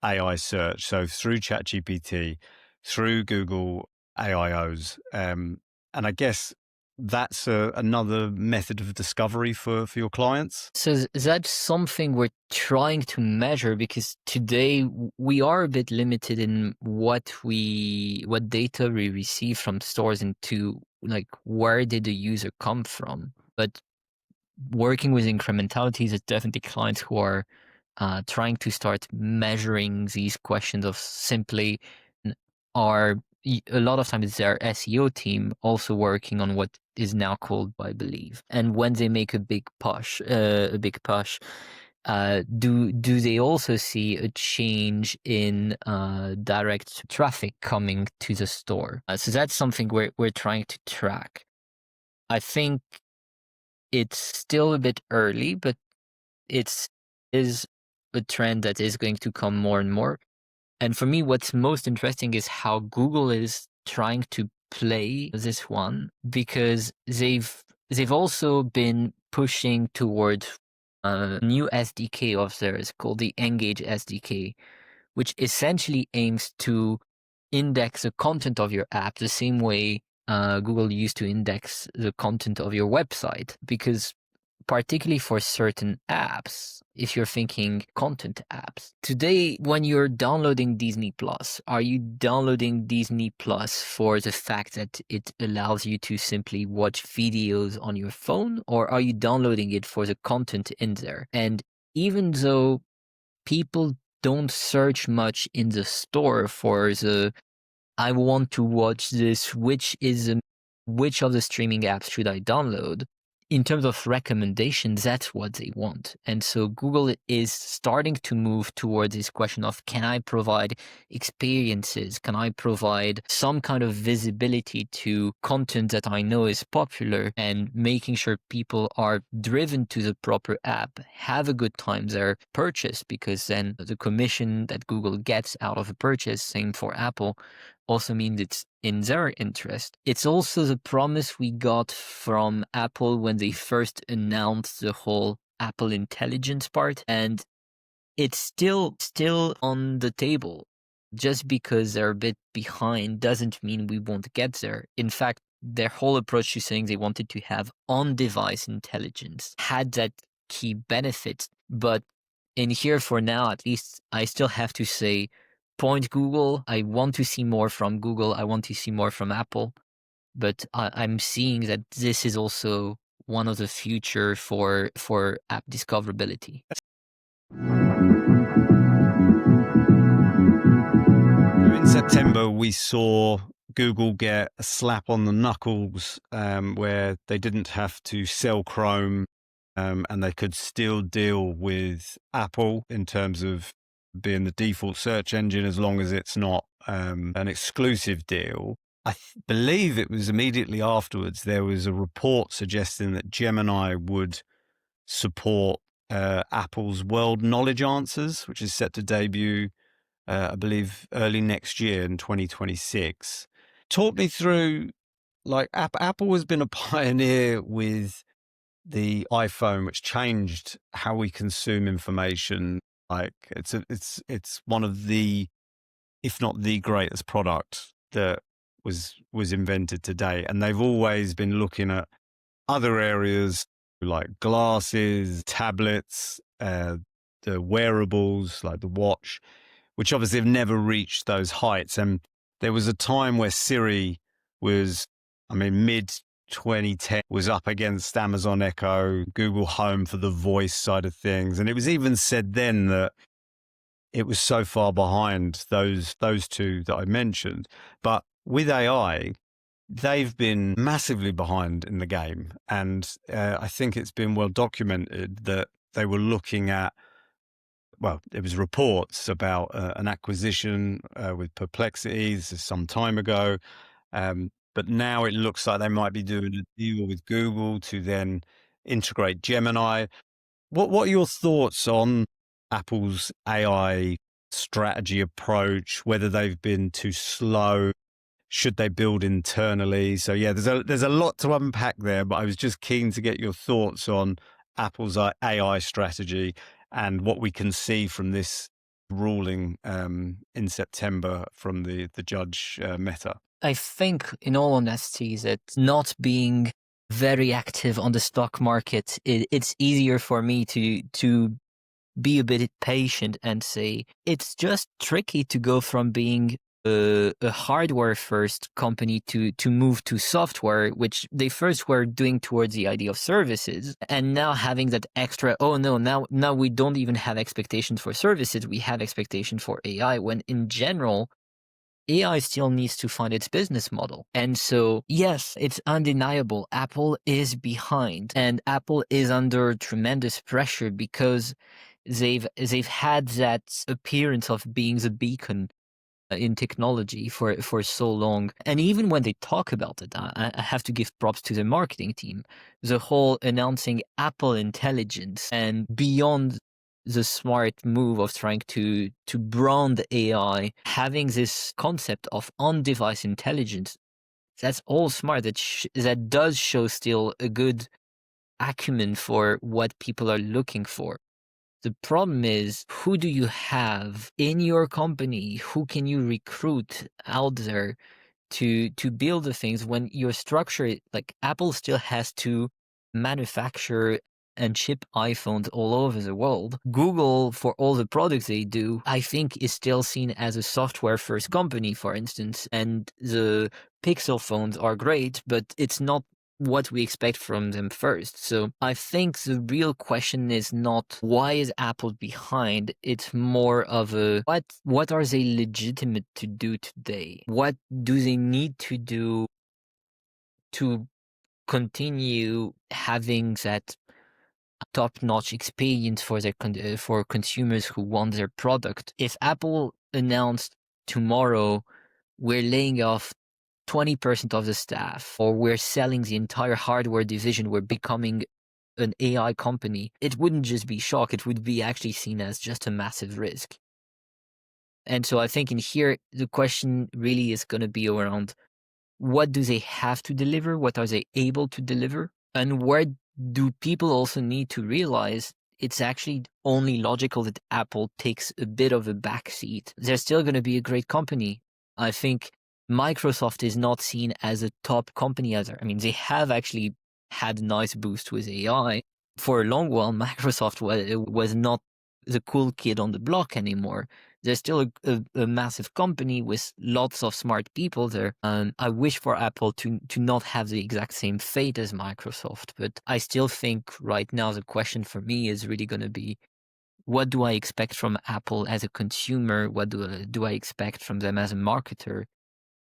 AI search. So through ChatGPT, through Google AIOs. And I guess that's another method of discovery for your clients. So that's something we're trying to measure, because today we are a bit limited in what data we receive from stores into like where did the user come from. But working with incrementalities is definitely clients who are trying to start measuring these questions of simply are a lot of times it's their SEO team also working on what is now called by believe. And when they make a big push, do they also see a change in direct traffic coming to the store? So that's something we're trying to track. I think it's still a bit early, but it's is a trend that is going to come more and more. And for me, what's most interesting is how Google is trying to play this one, because they've also been pushing towards a new SDK of theirs called the Engage SDK, which essentially aims to index the content of your app the same way Google used to index the content of your website. Because particularly for certain apps, if you're thinking content apps, today when you're downloading Disney Plus, are you downloading Disney Plus for the fact that it allows you to simply watch videos on your phone, or are you downloading it for the content in there? And even though people don't search much in the store for the I want to watch this, which of the streaming apps should I download? In terms of recommendations, that's what they want. And so Google is starting to move towards this question of, can I provide experiences? Can I provide some kind of visibility to content that I know is popular, and making sure people are driven to the proper app, have a good time there, purchase, because then the commission that Google gets out of a purchase, same for Apple, also means it's in their interest. It's also the promise we got from Apple when they first announced the whole Apple Intelligence part, and it's still on the table. Just because they're a bit behind doesn't mean we won't get there. In fact, their whole approach to saying they wanted to have on-device intelligence had that key benefit. But in here for now, at least, I still have to say, point Google. I want to see more from Google. I want to see more from Apple. But I'm seeing that this is also one of the future for app discoverability. In September, we saw Google get a slap on the knuckles where they didn't have to sell Chrome and they could still deal with Apple in terms of being the default search engine, as long as it's not an exclusive deal. I believe it was immediately afterwards, there was a report suggesting that Gemini would support Apple's World Knowledge Answers, which is set to debut I believe early next year in 2026. Talk me through, like, Apple has been a pioneer with the iPhone, which changed how we consume information. Like, it's one of the, if not the greatest product that was invented today. And they've always been looking at other areas like glasses, tablets, the wearables like the watch, which obviously have never reached those heights. And there was a time where Siri was, mid 2010 was up against Amazon Echo, Google Home for the voice side of things. And it was even said then that it was so far behind those two that I mentioned. But with AI, they've been massively behind in the game. And I think it's been well documented that they were looking at, well, there was reports about an acquisition with Perplexity. This is some time ago. But now it looks like they might be doing a deal with Google to then integrate Gemini. What are your thoughts on Apple's AI strategy approach, whether they've been too slow? Should they build internally? So yeah, there's a lot to unpack there, but I was just keen to get your thoughts on Apple's AI strategy and what we can see from this ruling in September from the judge Meta. I think, in all honesty, that not being very active on the stock market, it's easier for me to be a bit patient and say it's just tricky to go from being a hardware first company to move to software, which they first were doing towards the idea of services, and now having that extra, oh no, now we don't even have expectations for services, we have expectations for AI, when in general AI still needs to find its business model. And so, yes, it's undeniable. Apple is behind, and Apple is under tremendous pressure because they've had that appearance of being the beacon in technology for so long. And even when they talk about it, I have to give props to the marketing team. The whole announcing Apple Intelligence and beyond the smart move of trying to brand AI, having this concept of on-device intelligence. That's all smart. That does show still a good acumen for what people are looking for. The problem is, who do you have in your company? Who can you recruit out there to build the things when your structure, like Apple still has to manufacture and ship iPhones all over the world. Google, for all the products they do, I think is still seen as a software first company, for instance, and the Pixel phones are great, but it's not what we expect from them first. So I think the real question is not why is Apple behind? It's more of a what are they legitimate to do today? What do they need to do to continue having that top-notch experience for for consumers who want their product? If Apple announced tomorrow we're laying off 20% of the staff, or we're selling the entire hardware division, we're becoming an AI company, it wouldn't just be shock, it would be actually seen as just a massive risk. And so I think in here, the question really is going to be around what do they have to deliver? What are they able to deliver? And where do people also need to realize it's actually only logical that Apple takes a bit of a backseat? They're still going to be a great company. I think Microsoft is not seen as a top company either. I mean, they have actually had a nice boost with AI. For a long while, Microsoft was not the cool kid on the block anymore. They're still a massive company with lots of smart people there. I wish for Apple to not have the exact same fate as Microsoft, but I still think right now the question for me is really going to be, what do I expect from Apple as a consumer? What do I expect from them as a marketer?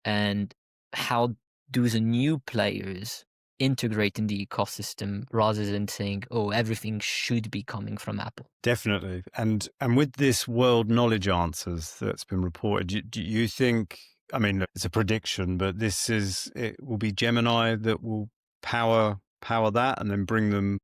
And how do the new players integrate in the ecosystem rather than saying, oh, everything should be coming from Apple? Definitely. And with this world knowledge answers that's been reported, do you think, I mean, it's a prediction, but it will be Gemini that will power that and then bring them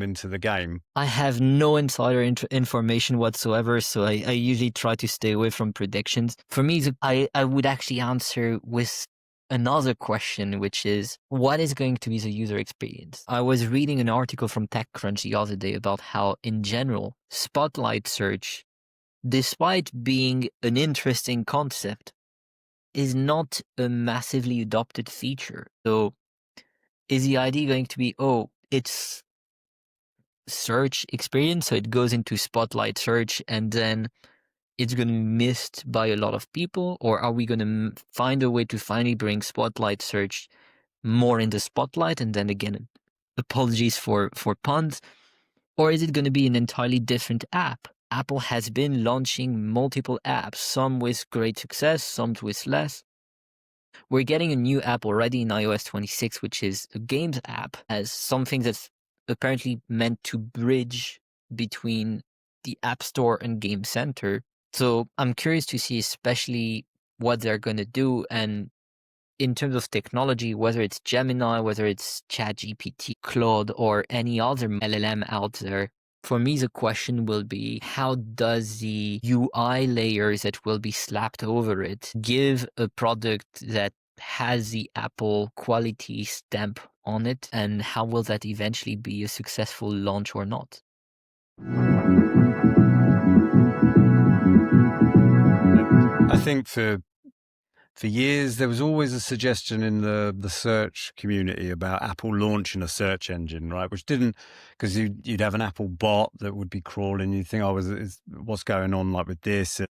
into the game? I have no insider information whatsoever, so I usually try to stay away from predictions. For me, I would actually answer with another question, which is, what is going to be the user experience? I was reading an article from TechCrunch the other day about how, in general, Spotlight Search, despite being an interesting concept, is not a massively adopted feature. So is the idea going to be, oh, it's search experience, so it goes into Spotlight Search and then it's going to be missed by a lot of people? Or are we going to find a way to finally bring Spotlight Search more in the spotlight? And then again, apologies for puns. Or is it going to be an entirely different app? Apple has been launching multiple apps, some with great success, some with less. We're getting a new app already in iOS 26, which is a games app, as something that's apparently meant to bridge between the App Store and Game Center. So I'm curious to see especially what they're going to do, and in terms of technology, whether it's Gemini, whether it's ChatGPT, Claude, or any other LLM out there. For me, the question will be, how does the UI layers that will be slapped over it give a product that has the Apple quality stamp on it? And how will that eventually be a successful launch or not? I think for years, there was always a suggestion in the search community about Apple launching a search engine, right? Which didn't, because you'd have an Apple bot that would be crawling. You'd think, oh, what's going on like with this? It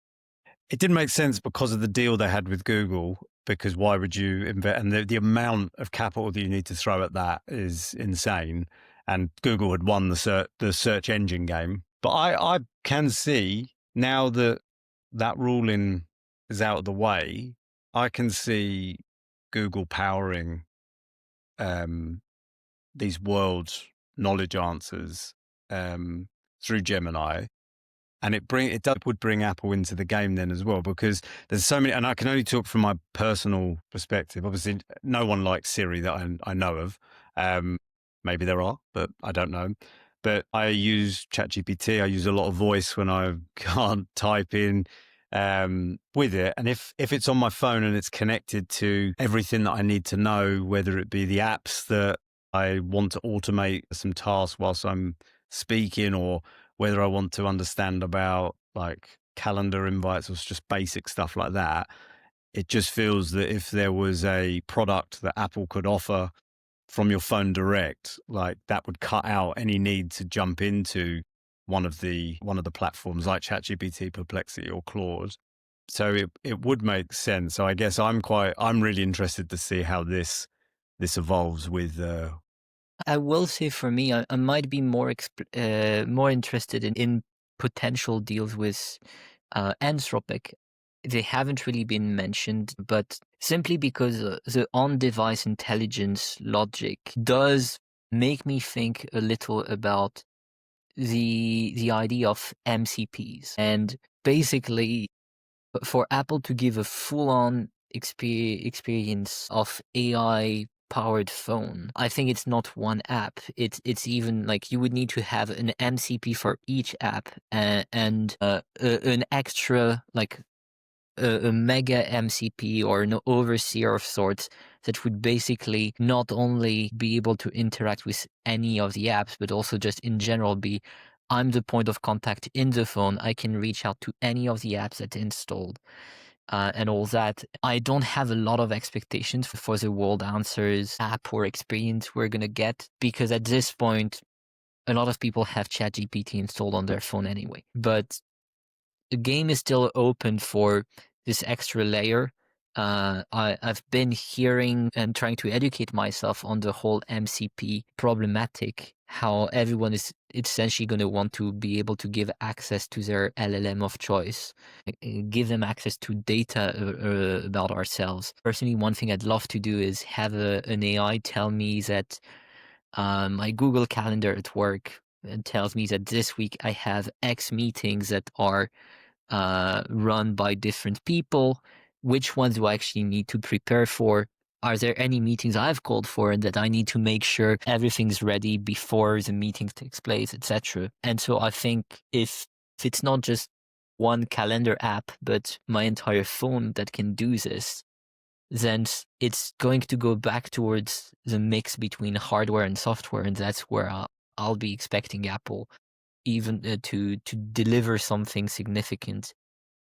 didn't make sense because of the deal they had with Google, because why would you invest? And the amount of capital that you need to throw at that is insane. And Google had won the search engine game. But I can see now that ruling is out of the way, I can see Google powering these world knowledge answers through Gemini, and would bring Apple into the game then as well, because there's so many, and I can only talk from my personal perspective. Obviously, no one likes Siri that I know of. Maybe there are, but I don't know. but I use ChatGPT. I use a lot of voice when I can't type in with it. And if it's on my phone and it's connected to everything that I need to know, whether it be the apps that I want to automate some tasks whilst I'm speaking, or whether I want to understand about like calendar invites or just basic stuff like that, it just feels that if there was a product that Apple could offer from your phone direct, like that would cut out any need to jump into one of the platforms like ChatGPT, Perplexity, or Claude. So it would make sense. So I guess I'm really interested to see how this evolves with. I will say for me, I might be more interested in potential deals with Anthropic. They haven't really been mentioned, but simply because the on-device intelligence logic does make me think a little about the idea of MCPs. And basically, for Apple to give a full-on experience of AI powered phone, I think it's not one app. It's even like you would need to have an MCP for each app, and an extra like a mega MCP or an overseer of sorts that would basically not only be able to interact with any of the apps, but also just in general be, I'm the point of contact in the phone. I can reach out to any of the apps that's installed. And all that. I don't have a lot of expectations for the World Answers app or experience we're going to get, because at this point, a lot of people have ChatGPT installed on their phone anyway. But the game is still open for this extra layer. I've been hearing and trying to educate myself on the whole MCP problematic, how everyone is essentially going to want to be able to give access to their LLM of choice, give them access to data about ourselves. Personally, one thing I'd love to do is have an AI tell me that my Google Calendar at work tells me that this week I have X meetings that are run by different people. Which ones do I actually need to prepare for? Are there any meetings I've called for and that I need to make sure everything's ready before the meeting takes place, etc.? And so I think if it's not just one calendar app, but my entire phone that can do this, then it's going to go back towards the mix between hardware and software, and that's where I'll be expecting Apple even to deliver something significant,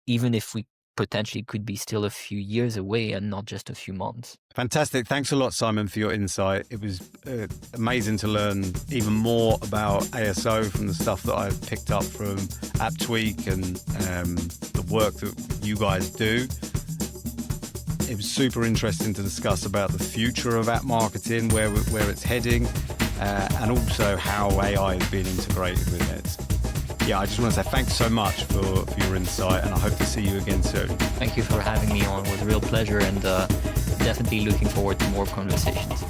even if we potentially could be still a few years away and not just a few months. Fantastic. Thanks a lot, Simon, for your insight. It was amazing to learn even more about ASO from the stuff that I've picked up from AppTweak and the work that you guys do. It was super interesting to discuss about the future of app marketing, where it's heading, and also how AI is being integrated with it. Yeah, I just want to say thanks so much for your insight, and I hope to see you again soon. Thank you for having me on. It was a real pleasure, and definitely looking forward to more conversations.